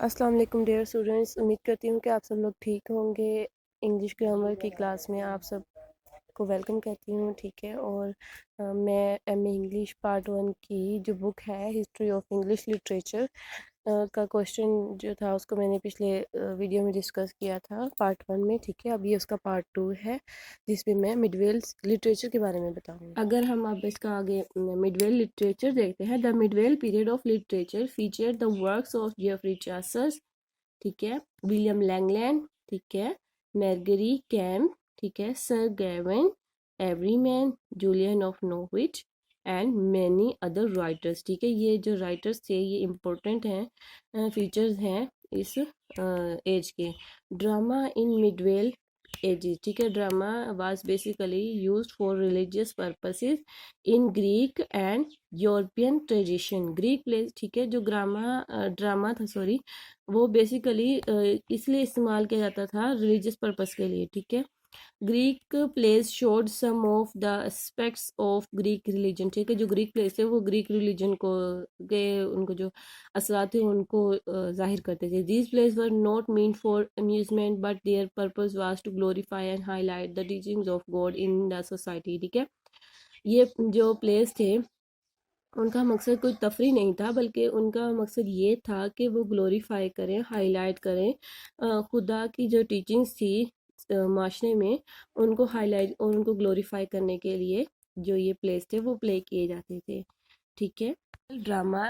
अस्सलाम वालेकुम dear students, उम्मीद करती हूँ कि आप सब लोग ठीक होंगे। इंग्लिश ग्रामर की क्लास में आप सब को वेलकम कहती हूँ, ठीक है। और मैं एम इंग्लिश पार्ट 1 की जो बुक है हिस्ट्री ऑफ इंग्लिश लिटरेचर का क्वेश्चन जो था उसको मैंने पिछले वीडियो में डिस्कस किया था पार्ट 1 में, ठीक है। अब ये उसका पार्ट 2 है जिसमें मैं मिडवेल लिटरेचर के बारे में बताऊँगी। अगर हम अब इसका आगे मिडवेल लिटरेचर देखते हैं, the medieval period of literature feature the works of Geoffrey Chaucer's, ठीक है, विलियम लैंगलैंड, ठीक है, मैरगरी कैम, ठीक है, Sir Gawain Everyman, Julian of Norwich and many other writers, ठीक है। ये जो राइटर्स थे ये इम्पोर्टेंट हैं, फीचर्स हैं इस एज के। ड्रामा इन मिडवेल एजेस, ठीक है। Drama was basically used for religious purposes in Greek and European tradition. Greek place, ठीक है, जो ड्रामा था, सॉरी, वो बेसिकली इसलिए इस्तेमाल किया जाता था रिलीजियस पर्पस के लिए, ठीक है। Greek plays showed some of the aspects of Greek religion, ठीक है। जो ग्रीक प्लेस है वो ग्रीक रिलीजन को के उनको जो असरात थे उनको जाहिर करते थे। These plays were not meant for amusement but their purpose was to glorify and highlight the teachings of God in the society, ठीक है। ये जो प्लेस थे उनका मकसद कोई तफरी नहीं था, बल्कि उनका मकसद ये था कि वो ग्लोरीफाई करें, हाईलाइट करें खुदा की जो टीचिंग्स थी माशरे में, उनको हाईलाइट और उनको ग्लोरीफाई करने के लिए जो ये प्लेस थे वो प्ले किए जाते थे, ठीक है। Drama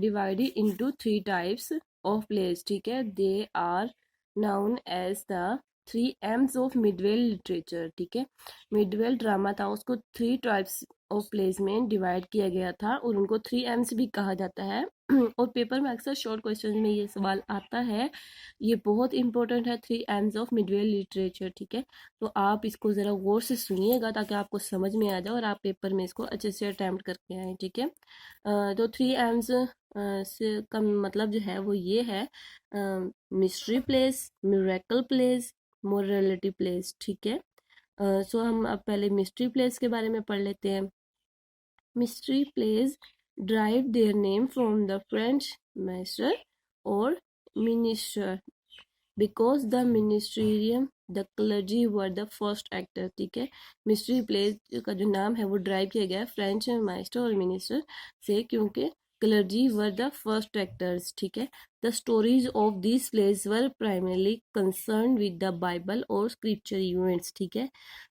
divided into 3 types of plays, ठीक है। They are known as the 3 aims of medieval literature, ठीक है। मिडवेल ड्रामा था उसको 3 टाइप्स ऑफ प्लेस में डिवाइड किया गया था और उनको 3 एम्स भी कहा जाता है। और पेपर में अक्सर शॉर्ट क्वेश्चन में ये सवाल आता है, ये बहुत इंपॉर्टेंट है, 3 एम्स ऑफ मिडवेल लिटरेचर, ठीक है। तो आप इसको ज़रा गौर से सुनिएगा ताकि आपको समझ में आ जाए और आप पेपर में इसको अच्छे से अटैम्प्ट करके आए, ठीक है। तो 3 एम्स से का मतलब जो है वो ये है, mystery place, miracle place, morality place, ठीक है। सो हम अब पहले मिस्ट्री प्लेस के बारे में पढ़ लेते हैं। Mystery plays derive their name from the French master और minister because the ministerium the clergy were the first actor, ठीक है। मिस्ट्री प्लेस का जो नाम है वो ड्राइव किया गया है फ्रेंच मास्टर और मिनिस्टर से, क्योंकि clergy were the first actors, ठीक है। The stories of this place were primarily concern with the Bible और स्क्रिप्चर इवेंट्स, ठीक है।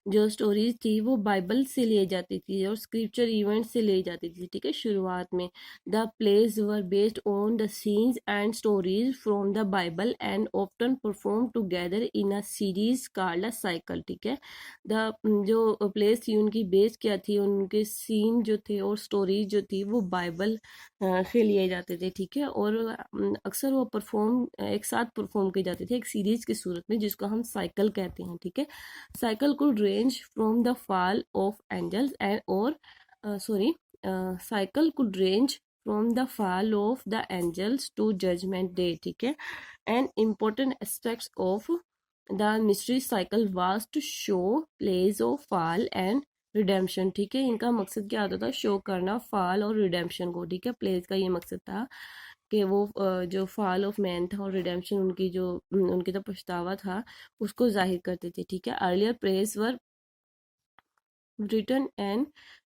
जो स्टोरीज थी वो बाइबल से लिए जाती थी और स्क्रिप्चर इवेंट्स से ली जाती थी, ठीक है, शुरुआत में। The place were based on the scenes and stories from the Bible and often perform together in a series called a cycle, ठीक है। द जो प्लेस थी उनकी बेस क्या थी, उनके सीन जो थे और स्टोरीज जो थी वो बाइबल से लिए जाते थे, ठीक है। और अक्सर वो परफॉर्म एक साथ परफॉर्म किए जाते थे एक सीरीज की सूरत में, जिसको हम साइकिल कहते हैं, ठीक है। Cycle could range from the fall of angels and or sorry cycle could range from the fall of the angels to judgment day, ठीक है। And important aspects of the mystery cycle was to show plays of fall and redemption, ठीक है। इनका मकसद क्या होता था, show करना फॉल और रिडेम्पशन को, ठीक है। प्लेस का ये मकसद था कि वो जो फॉल ऑफ मैन था और रिडेम्पशन उनकी जो उनकी तो पछतावा था उसको जाहिर करते थे, ठीक है। Earlier plays were written and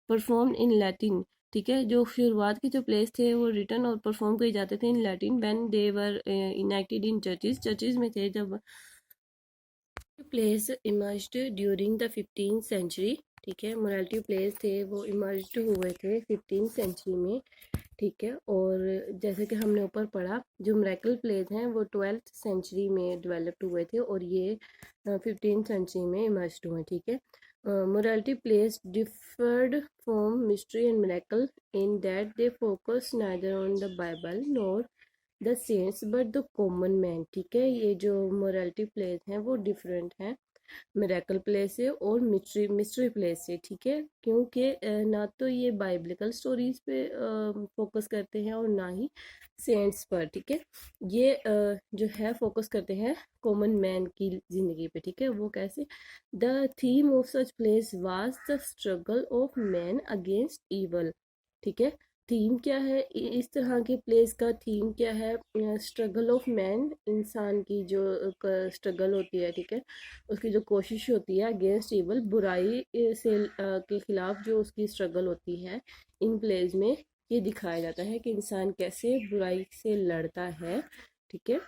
perform in Latin, ठीक है। जो शुरुआत के जो प्लेस थे वो रिटन और परफॉर्म किए जाते थे in Latin when they were enacted in churches में थे जब। Plays emerged during the 15th century, ठीक है। मोरालिटी प्लेस थे वो इमर्ज्ड हुए थे 15th सेंचुरी में, ठीक है। और जैसे कि हमने ऊपर पढ़ा, जो मिरेकल प्लेस हैं वो 12th सेंचुरी में डेवलप्ड हुए थे और ये 15th सेंचुरी में इमर्ज्ड हुए, ठीक है। Morality place deferred from mystery and miracle in that they focus neither on the Bible nor the saints but the common man, ठीक है। ये जो मोरालिटी प्लेस हैं वो डिफरेंट हैं मिरेकल प्लेस से और मिस्ट्री प्लेस से, ठीक है। क्योंकि ना तो ये बाइबलिकल स्टोरीज पे फोकस करते हैं और ना ही सेंट्स पर, ठीक है। ये जो है फोकस करते हैं कॉमन मैन की जिंदगी पे, ठीक है। वो कैसे, the theme of such place was the struggle of man against evil, ठीक है। थीम क्या है इस तरह के प्लेस का? थीम क्या है? स्ट्रगल ऑफ मैन, इंसान की जो स्ट्रगल होती है, ठीक है, उसकी जो कोशिश होती है अगेंस्ट इवल, बुराई से के खिलाफ जो उसकी स्ट्रगल होती है, इन प्लेस में ये दिखाया जाता है कि इंसान कैसे बुराई से लड़ता है, ठीक है।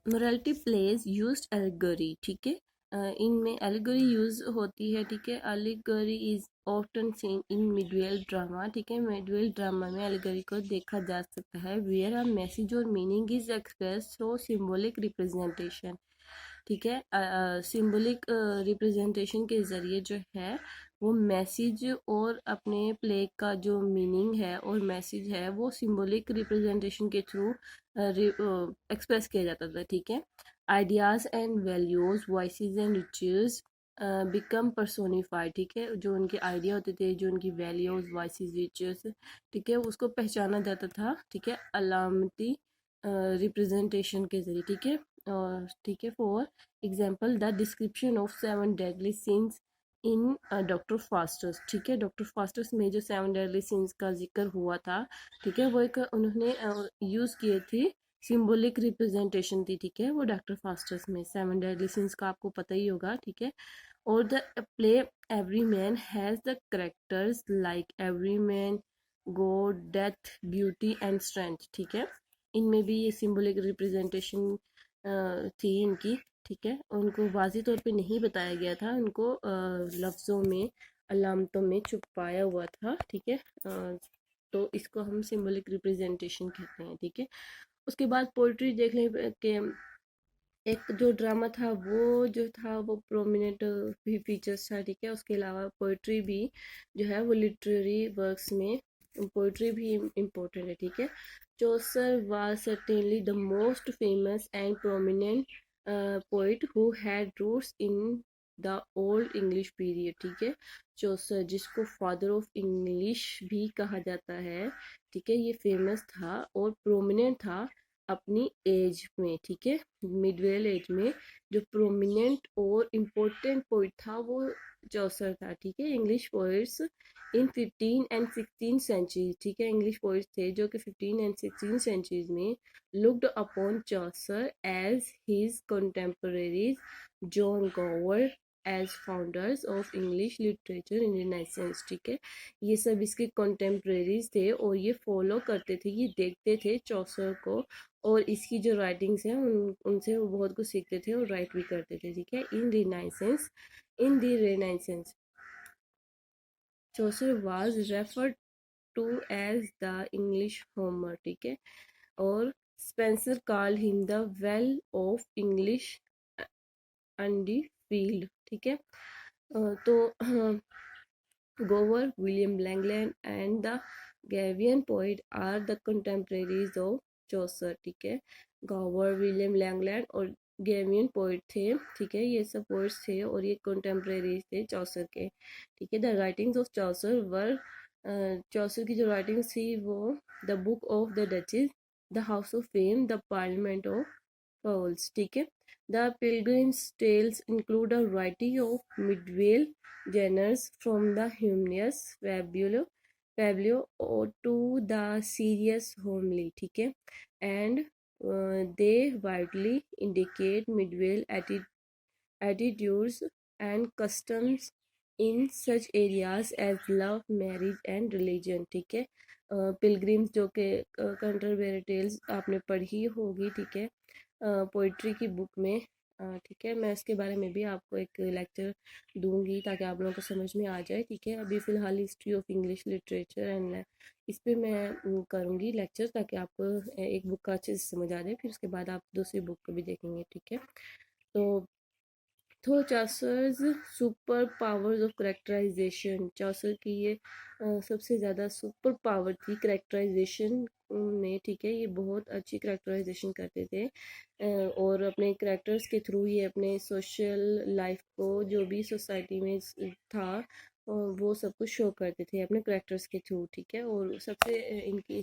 मोरालिटी प्लेज यूज्ड एलिगोरी, ठीक है, इनमें एलिगोरी यूज होती है, ठीक है। Allegory is often seen in Midvale drama, ठीक है, मिडवेल ड्रामा में एलिगोरी को देखा जा सकता है, वेयर अ मैसेज और meaning is express through symbolic representation, ठीक है। सिंबलिक रिप्रेजेंटेशन के ज़रिए जो है वो मैसेज और अपने प्ले का जो मीनिंग है और मैसेज है वो सिंबलिक रिप्रेजेंटेशन के थ्रू एक्सप्रेस किया जाता था, ठीक है। Ideas and values, voices and rituals become personified, ठीक है, जो उनके आइडिया होते थे, जो उनकी वैल्यूज़, वॉइसेस, रिचुअल्स, ठीक है, उसको पहचाना जाता था, ठीक है, अलामती रिप्रेजेंटेशन के ज़रिए, ठीक है। और ठीक है, for example the description of 7 deadly since in doctor fosters, ठीक है, डॉक्टर फास्टर्स में जो 7 डेडली सिंस का जिक्र हुआ था, ठीक है, वो एक उन्होंने यूज़ किए थे, सिंबॉलिक रिप्रेजेंटेशन थी, ठीक है, वो डॉक्टर फास्टर्स में 7 डेडली सिंस का आपको पता ही होगा, ठीक है। और the play every man has the characters like every man, God, death, beauty and strength, ठीक है, इनमें भी ये सिंबॉलिक रिप्रेजेंटेशन थी इनकी, ठीक है। उनको वाज़ी तौर पे नहीं बताया गया था, उनको लफ्ज़ों में, अलामतों में छुपाया हुआ था, ठीक है। तो इसको हम सिंबॉलिक रिप्रेजेंटेशन कहते हैं, ठीक है। उसके बाद पोइट्री देख लें कि एक जो ड्रामा था वो जो था वो प्रोमिनेंट भी फीचर्स था, ठीक है। उसके अलावा पोइट्री भी जो है वो लिटरेरी वर्क्स में पोइट्री भी इम्पोर्टेंट है, ठीक है। Chaucer was certainly the most famous and prominent poet who had roots in the Old English period, ठीक है। चौसर, जिसको फादर ऑफ इंग्लिश भी कहा जाता है, ठीक है, ये फेमस था और प्रोमिनेंट था अपनी एज में, ठीक है, मिडवेल एज में जो प्रोमिनेंट और इम्पोर्टेंट पोइट था वो चौसर था, ठीक है। English poets in 15 and 16 century, ठीक है, इंग्लिश पोइट्स थे जो कि 15 एंड 16 सेंचुरीज में looked upon Chaucer as his contemporaries, John Gower as founders of English literature in renaissance, ठीक है। ये सब इसके कंटेम्परेरीज थे और ये फॉलो करते थे, ये देखते थे चौसर को और इसकी जो राइटिंग्स हैं उनसे वो बहुत कुछ सीखते थे और राइट भी करते थे, ठीक है। In the Renaissance Chaucer was referred to as the English Homer, ठीक है, और Spenser called him the well of English undefiled, ठीक है। तो Gower, William Langland and the Gawain poet are the contemporaries of Chaucer, ठीक है। गोवर, William Langland और गेवियन पोइट थे, ठीक है, ये सब पोइट्स थे और ये कंटेम्परेरीज थे चौसर के, ठीक है। द राइटिंग्स ऑफ चौसर वर चौसर की जो राइटिंग्स थी वो the book of the duchess, the house of fame, the parliament of Fowls, ठीक है। The Pilgrim's Tales include a variety of medieval genres from the humorous fabulous to the serious homely, ठीक है, and they widely indicate medieval attitudes and customs in such areas as love, marriage and religion, ठीक है। Pilgrims जो कि कंटरबेरी tales आपने पढ़ी होगी, ठीक है, पोइट्री की बुक में, ठीक है, मैं इसके बारे में भी आपको एक लेक्चर दूंगी ताकि आप लोगों को समझ में आ जाए, ठीक है। अभी फ़िलहाल history of English literature and इस पे मैं करूँगी लेक्चर ताकि आपको एक बुक का अच्छे से समझ आ जाए, फिर उसके बाद आप दूसरी बुक को भी देखेंगे, ठीक है। तो Chaucer's super powers of characterisation, Chaucer की ये सबसे ज़्यादा सुपर पावर थी करेक्टराइजेशन में, ठीक है, ये बहुत अच्छी करेक्टराइजेशन करते थे और अपने करेक्टर्स के थ्रू ये अपने सोशल लाइफ को जो भी सोसाइटी में था वो सब कुछ शो करते थे अपने करेक्टर्स के थ्रू, ठीक है। और सबसे इनकी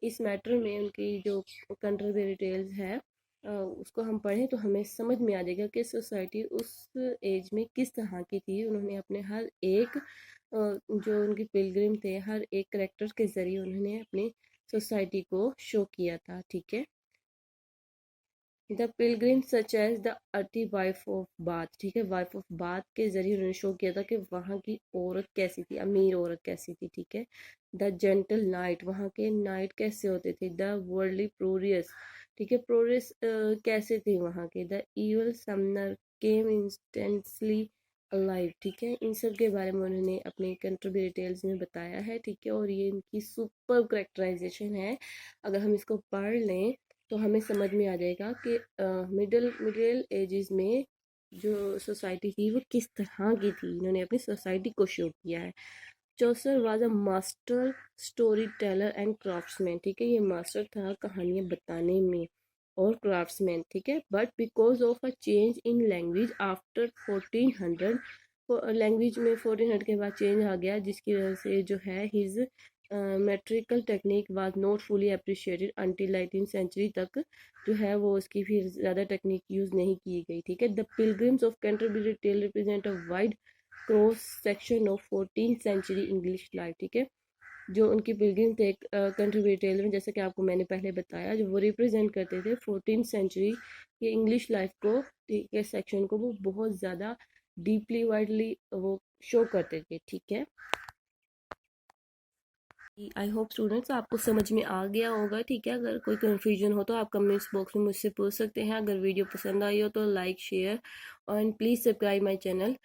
इस मैटर में उनकी जो कंट्रोवेरी टेल्स है उसको हम पढ़ें तो हमें समझ में आ जाएगा कि सोसाइटी उस एज में किस तरह की थी। उन्होंने अपने हर एक जो उनके पिलग्रिम थे हर एक करेक्टर के ज़रिए उन्होंने अपनी सोसाइटी को शो किया था, ठीक है। The pilgrim such as the earthy wife of Bath, ठीक है, वाइफ ऑफ बाथ के जरिए उन्होंने शो किया था कि वहाँ की औरत कैसी थी, अमीर औरत कैसी थी, ठीक है। द जेंटल नाइट, वहाँ के नाइट कैसे होते थे। द वर्ल्डली प्रोरियस, ठीक है, प्रोरियस कैसे थे वहाँ के। The evil Sumner came instantly alive, ठीक है। इन सब के बारे में उन्होंने अपने कंट्रीब्यूटरी डिटेल्स में बताया है, ठीक है। और ये इनकी सुपर करेक्टराइजेशन है, अगर हम इसको पढ़ लें तो हमें समझ में आ जाएगा कि मिडिल एजेस में जो सोसाइटी थी वो किस तरह की थी। इन्होंने अपनी सोसाइटी को शो किया है। Chaucer was a master story teller and craftsman, ठीक है, ये मास्टर था कहानियाँ बताने में और क्राफ्ट्समैन, ठीक है। But because of a change in language after 1400, language में 1400 के बाद चेंज आ गया, जिसकी वजह से जो है his metrical technique was not fully appreciated until 19th century तक जो है वो उसकी फिर ज़्यादा टेक्निक यूज़ नहीं की गई, ठीक है। The pilgrims of Canterbury tale represent a wide cross section of 14th century English life, ठीक है। जो उनके पिलग्रिम थे कैंटरबरी टेल में, जैसे कि आपको मैंने पहले बताया, जो वो रिप्रेजेंट करते थे 14th सेंचुरी की इंग्लिश लाइफ को, ठीक है, सेक्शन को वो बहुत ज़्यादा डीपली वाइडली वो शो करते थे, ठीक है। आई होप स्टूडेंट्स आपको समझ में आ गया होगा, ठीक है। अगर कोई कन्फ्यूजन हो तो आप कमेंट्स बॉक्स में मुझसे पूछ सकते हैं। अगर वीडियो पसंद आई हो तो like share and please subscribe my channel.